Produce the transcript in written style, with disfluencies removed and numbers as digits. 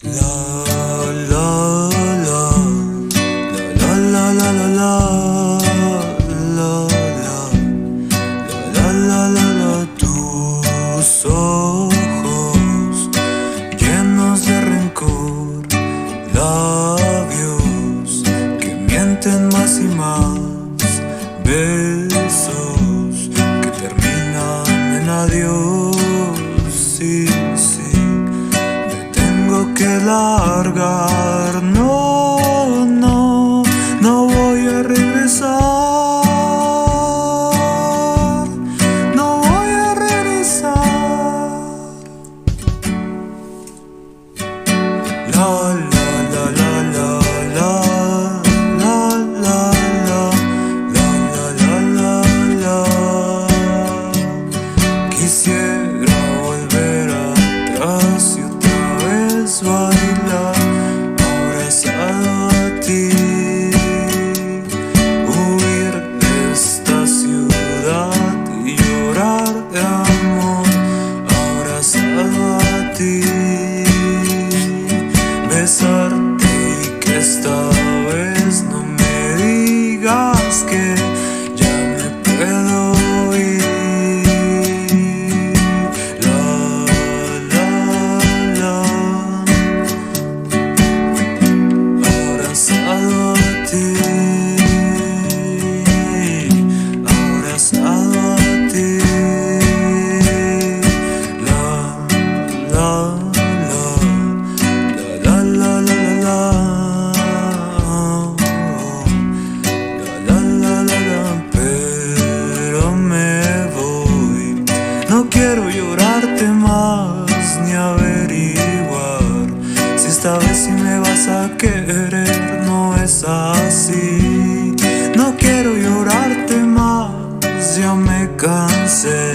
La la la la la la la la la la la la tus ojos llenos de rencor, labios que mienten más y más, besos que terminan en adiós. Sí, sí, me tengo que largar, no, no, no voy a regresar, no voy a regresar. La la la la la la la la la la la la. Quisiera volver atrás y otra vez bailar abrazado a ti, huir de esta ciudad y llorar de amor abrazado a ti, besarte y que esta vez no me digas que ya me puedo ir. La la la, abrazado a ti, abrazado a ti. La la la la la la la la, pero me voy. No quiero llorarte más ni averiguar si esta vez sí me vas a querer. No es así. No quiero llorarte más, ya me cansé.